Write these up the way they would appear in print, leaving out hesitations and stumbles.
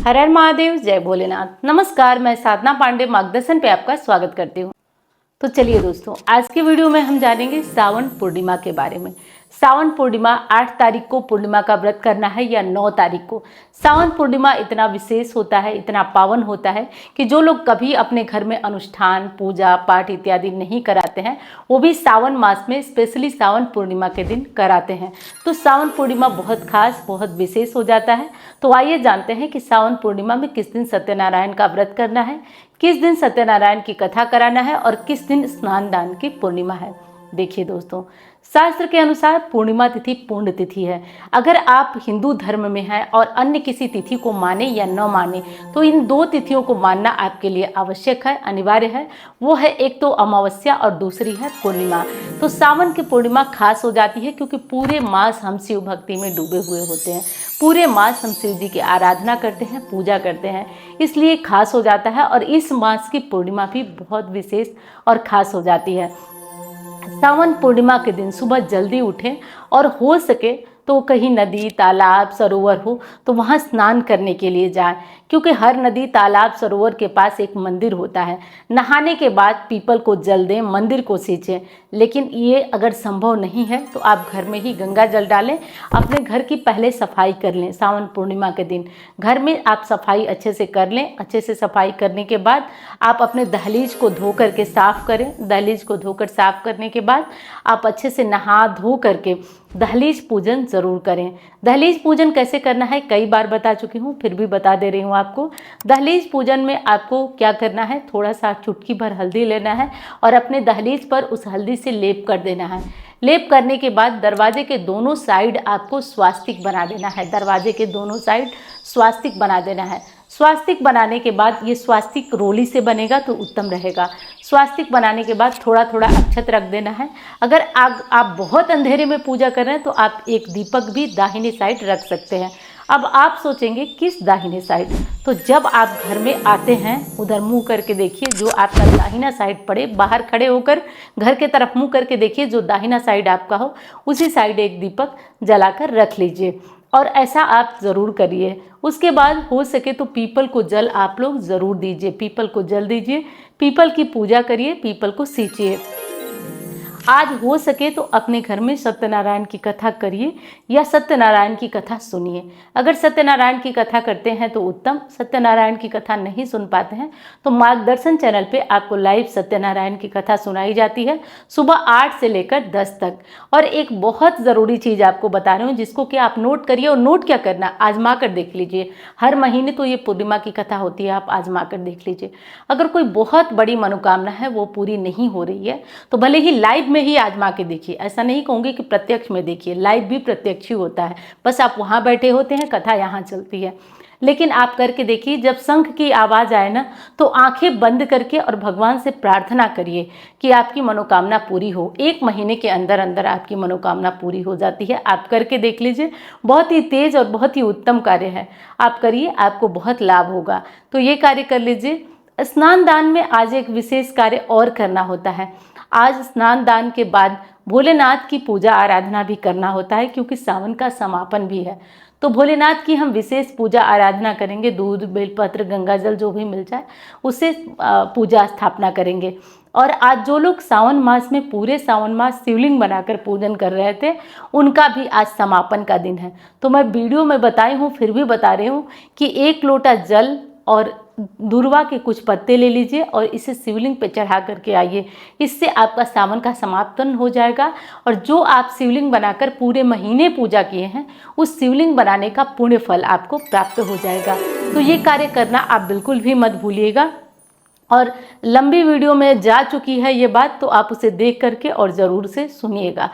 हर हर महादेव, जय भोलेनाथ। नमस्कार, मैं साधना पांडे मार्गदर्शन पे आपका स्वागत करती हूँ। तो चलिए दोस्तों, आज के वीडियो में हम जानेंगे सावन पूर्णिमा के बारे में। सावन पूर्णिमा 8 तारीख को पूर्णिमा का व्रत करना है या 9 तारीख को। सावन पूर्णिमा इतना विशेष होता है, इतना पावन होता है कि जो लोग कभी अपने घर में अनुष्ठान, पूजा पाठ इत्यादि नहीं कराते हैं, वो भी सावन मास में स्पेशली सावन पूर्णिमा के दिन कराते हैं। तो सावन पूर्णिमा बहुत खास, बहुत विशेष हो जाता है। तो आइए जानते हैं कि सावन पूर्णिमा में किस दिन सत्यनारायण का व्रत करना है, किस दिन सत्यनारायण की कथा कराना है और किस दिन स्नान दान की पूर्णिमा है। देखिए दोस्तों, शास्त्र के अनुसार पूर्णिमा तिथि पुण्य तिथि है। अगर आप हिंदू धर्म में हैं और अन्य किसी तिथि को माने या न माने, तो इन 2 तिथियों को मानना आपके लिए आवश्यक है, अनिवार्य है। वो है एक तो अमावस्या और दूसरी है पूर्णिमा। तो सावन की पूर्णिमा खास हो जाती है क्योंकि पूरे मास हम शिव भक्ति में डूबे हुए होते हैं। पूरे मास हम शिव जी की आराधना करते हैं, पूजा करते हैं, इसलिए खास हो जाता है। और इस मास की पूर्णिमा भी बहुत विशेष और खास हो जाती है। सावन पूर्णिमा के दिन सुबह जल्दी उठें और हो सके तो कहीं नदी, तालाब, सरोवर हो तो वहाँ स्नान करने के लिए जाएं, क्योंकि हर नदी, तालाब, सरोवर के पास एक मंदिर होता है। नहाने के बाद पीपल को जल दें, मंदिर को सींचें। लेकिन ये अगर संभव नहीं है तो आप घर में ही गंगा जल डालें, अपने घर की पहले सफाई कर लें। सावन पूर्णिमा के दिन घर में आप सफाई अच्छे से कर लें। अच्छे से सफाई करने के बाद आप अपने दहलीज को धो करके साफ़ करें। दहलीज को धोकर साफ़ करने के बाद आप अच्छे से नहा धो करके दहलीज पूजन ज़रूर करें। दहलीज पूजन कैसे करना है कई बार बता चुकी हूँ, फिर भी बता दे रही हूँ आपको। दहलीज पूजन में आपको क्या करना है, थोड़ा सा चुटकी भर हल्दी लेना है और अपने दहलीज पर उस हल्दी से लेप कर देना है। लेप करने के बाद दरवाजे के दोनों साइड आपको स्वास्तिक बना देना है। दरवाजे के दोनों साइड स्वास्तिक बना देना है। स्वास्तिक बनाने के बाद ये स्वास्तिक रोली से बनेगा तो उत्तम रहेगा। स्वास्तिक बनाने के बाद थोड़ा थोड़ा अक्षत रख देना है। अगर आप बहुत अंधेरे में पूजा कर रहे हैं तो आप एक दीपक भी दाहिने साइड रख सकते हैं। अब आप सोचेंगे किस दाहिने साइड, तो जब आप घर में आते हैं उधर मुंह करके देखिए, जो आपका दाहिना साइड पड़े, बाहर खड़े होकर घर के तरफ मुंह करके देखिए, जो दाहिना साइड आपका हो उसी साइड एक दीपक जलाकर रख लीजिए। और ऐसा आप ज़रूर करिए। उसके बाद हो सके तो पीपल को जल आप लोग ज़रूर दीजिए। पीपल को जल दीजिए, पीपल की पूजा करिए, पीपल को सींचिए। आज हो सके तो अपने घर में सत्यनारायण की कथा करिए या सत्यनारायण की कथा सुनिए। अगर सत्यनारायण की कथा करते हैं तो उत्तम, सत्यनारायण की कथा नहीं सुन पाते हैं तो मार्गदर्शन चैनल पे आपको लाइव सत्यनारायण की कथा सुनाई जाती है सुबह 8 से लेकर 10 तक। और एक बहुत ज़रूरी चीज़ आपको बता रही हूँ जिसको कि आप नोट करिए। और नोट क्या करना, आजमा कर देख लीजिए। हर महीने तो ये पूर्णिमा की कथा होती है, आप आजमा कर देख लीजिए। अगर कोई बहुत बड़ी मनोकामना है वो पूरी नहीं हो रही है तो भले ही लाइव में ही आजमा के देखिए। ऐसा नहीं कहूँगी कि प्रत्यक्ष में देखिए, लाइव भी प्रत्यक्ष ही होता है, बस आप वहाँ बैठे होते हैं, कथा यहाँ चलती है। लेकिन आप करके देखिए, जब शंख की आवाज़ आए ना तो आंखें बंद करके और भगवान से प्रार्थना करिए कि आपकी मनोकामना पूरी हो। 1 महीने के अंदर अंदर आपकी मनोकामना पूरी हो जाती है। आप करके देख लीजिए, बहुत ही तेज और बहुत ही उत्तम कार्य है। आप करिए, आपको बहुत लाभ होगा। तो ये कार्य कर लीजिए। स्नान दान में आज एक विशेष कार्य और करना होता है। आज स्नान दान के बाद भोलेनाथ की पूजा आराधना भी करना होता है, क्योंकि सावन का समापन भी है। तो भोलेनाथ की हम विशेष पूजा आराधना करेंगे। दूध, बेलपत्र, गंगाजल जो भी मिल जाए उससे पूजा स्थापना करेंगे। और आज जो लोग सावन मास में पूरे सावन मास शिवलिंग बनाकर पूजन कर रहे थे, उनका भी आज समापन का दिन है। तो मैं वीडियो में बताई हूँ, फिर भी बता रही हूँ कि 1 लोटा जल और दूर्वा के कुछ पत्ते ले लीजिए और इसे शिवलिंग पे चढ़ा करके आइए। इससे आपका सावन का समापन हो जाएगा और जो आप शिवलिंग बनाकर पूरे महीने पूजा किए हैं, उस शिवलिंग बनाने का पुण्य फल आपको प्राप्त हो जाएगा। तो ये कार्य करना आप बिल्कुल भी मत भूलिएगा। और लंबी वीडियो में जा चुकी है ये बात, तो आप उसे देख करके और ज़रूर से सुनिएगा।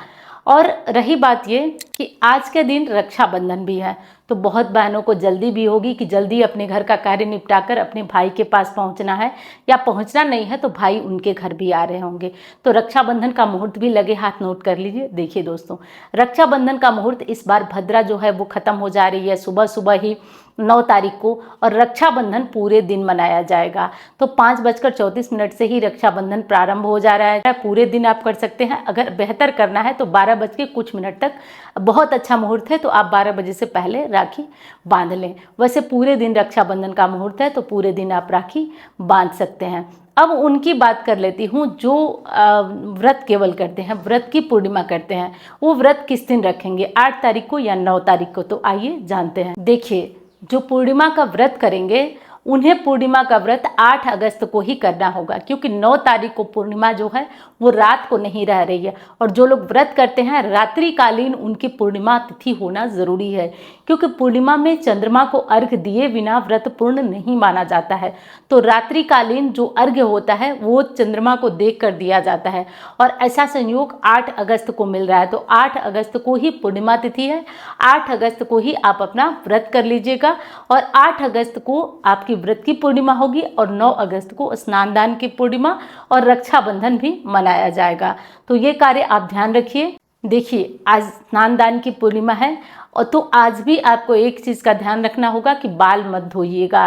और रही बात ये कि आज के दिन रक्षाबंधन भी है, तो बहुत बहनों को जल्दी भी होगी कि जल्दी अपने घर का कार्य निपटाकर अपने भाई के पास पहुंचना है, या पहुंचना नहीं है तो भाई उनके घर भी आ रहे होंगे। तो रक्षाबंधन का मुहूर्त भी लगे हाथ नोट कर लीजिए। देखिए दोस्तों, रक्षाबंधन का मुहूर्त इस बार भद्रा जो है वो ख़त्म हो जा रही है। सुबह सुबह ही 9 तारीख को, और रक्षाबंधन पूरे दिन मनाया जाएगा। तो 5:34 से ही रक्षाबंधन प्रारंभ हो जा रहा है। पूरे दिन आप कर सकते हैं, अगर बेहतर करना है तो 12 बज के कुछ मिनट तक बहुत अच्छा मुहूर्त है, तो आप 12 बजे से पहले राखी बांध लें। वैसे पूरे दिन रक्षाबंधन का मुहूर्त है, तो पूरे दिन आप राखी बांध सकते हैं। अब उनकी बात कर लेती हूँ जो व्रत केवल करते हैं, व्रत की पूर्णिमा करते हैं। वो व्रत किस दिन रखेंगे, 8 तारीख को या 9 तारीख को? तो आइए जानते हैं। देखिए, जो पूर्णिमा का व्रत करेंगे उन्हें पूर्णिमा का व्रत 8 अगस्त को ही करना होगा, क्योंकि 9 तारीख को पूर्णिमा जो है वो रात को नहीं रह रही है। और जो लोग व्रत करते हैं रात्रिकालीन उनकी पूर्णिमा तिथि होना ज़रूरी है, क्योंकि पूर्णिमा में चंद्रमा को अर्घ्य दिए बिना व्रत पूर्ण नहीं माना जाता है। तो रात्रिकालीन जो अर्घ्य होता है वो चंद्रमा को देख कर दिया जाता है, और ऐसा संयोग 8 अगस्त को मिल रहा है। तो 8 अगस्त को ही पूर्णिमा तिथि है, 8 अगस्त को ही आप अपना व्रत कर लीजिएगा। और 8 अगस्त को आपकी व्रत की पूर्णिमा होगी, और 9 अगस्त को स्नान दान की पूर्णिमा और रक्षाबंधन भी मनाया जाएगा। तो ये कार्य आप ध्यान रखिए। देखिए, आज स्नान दान की पूर्णिमा है, और तो आज भी आपको एक चीज़ का ध्यान रखना होगा कि बाल मत धोइएगा।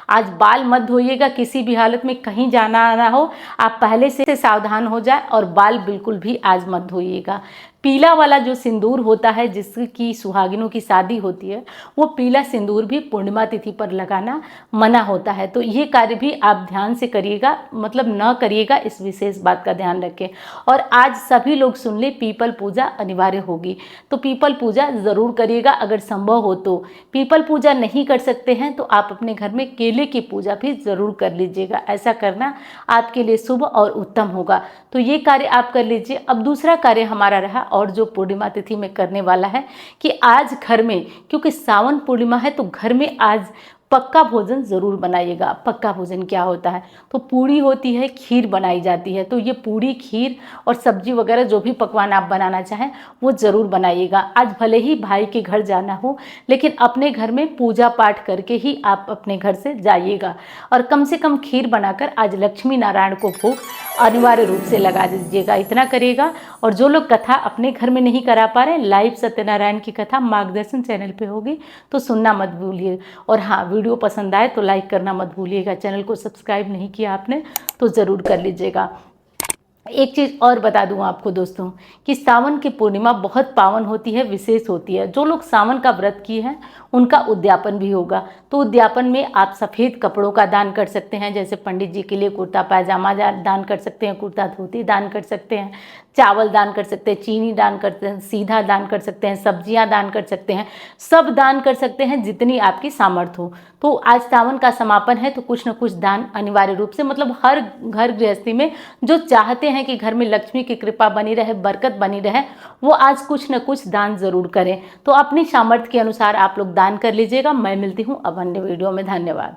आज बाल मत धोइएगा, किसी भी हालत में कहीं जाना आना हो आप पहले से सावधान हो जाए, और बाल बिल्कुल भी आज मत धोइएगा। पीला वाला जो सिंदूर होता है जिसकी सुहागिनों की शादी होती है, वो पीला सिंदूर भी पूर्णिमा तिथि पर लगाना मना होता है। तो ये कार्य भी आप ध्यान से करिएगा, मतलब न करिएगा, इस विशेष बात का ध्यान रखें। और आज सभी लोग सुन ले, पीपल पूजा अनिवार्य होगी, तो पीपल पूजा ज़रूर करिएगा अगर संभव हो तो। पीपल पूजा नहीं कर सकते हैं तो आप अपने घर में केले की पूजा भी ज़रूर कर लीजिएगा, ऐसा करना आपके लिए शुभ और उत्तम होगा। तो ये कार्य आप कर लीजिए। अब दूसरा कार्य हमारा रहा, और जो पूर्णिमा तिथि में करने वाला है, कि आज घर में, क्योंकि सावन पूर्णिमा है, तो घर में आज पक्का भोजन ज़रूर बनाइएगा। पक्का भोजन क्या होता है, तो पूड़ी होती है, खीर बनाई जाती है। तो ये पूड़ी, खीर और सब्जी वगैरह जो भी पकवान आप बनाना चाहें वो ज़रूर बनाइएगा। आज भले ही भाई के घर जाना हो, लेकिन अपने घर में पूजा पाठ करके ही आप अपने घर से जाइएगा। और कम से कम खीर बनाकर आज लक्ष्मी नारायण को भोग अनिवार्य रूप से लगा दीजिएगा, इतना करिएगा। और जो लोग कथा अपने घर में नहीं करा पा रहे, लाइव सत्यनारायण की कथा मार्गदर्शन चैनल पे होगी, तो सुनना मत भूलिए। और हाँ, वीडियो पसंद आए तो लाइक करना मत भूलिएगा। चैनल को सब्सक्राइब नहीं किया आपने तो ज़रूर कर लीजिएगा। एक चीज़ और बता दूं आपको दोस्तों, कि सावन की पूर्णिमा बहुत पावन होती है, विशेष होती है। जो लोग सावन का व्रत किए हैं उनका उद्यापन भी होगा। तो उद्यापन में आप सफ़ेद कपड़ों का दान कर सकते हैं, जैसे पंडित जी के लिए कुर्ता पैजामा दान कर सकते हैं, कुर्ता धोती दान कर सकते हैं, चावल दान कर सकते हैं, चीनी दान करते हैं, सीधा दान कर सकते हैं, सब्जियां दान कर सकते हैं, सब दान कर सकते हैं जितनी आपकी सामर्थ्य हो। तो आज सावन का समापन है, तो कुछ न कुछ दान अनिवार्य रूप से, मतलब हर घर गृहस्थी में जो चाहते हैं कि घर में लक्ष्मी की कृपा बनी रहे, बरकत बनी रहे, वो आज कुछ न कुछ दान जरूर करें। तो अपनी सामर्थ्य के अनुसार आप लोग दान कर लीजिएगा। मैं मिलती हूँ अब अन्य वीडियो में। धन्यवाद।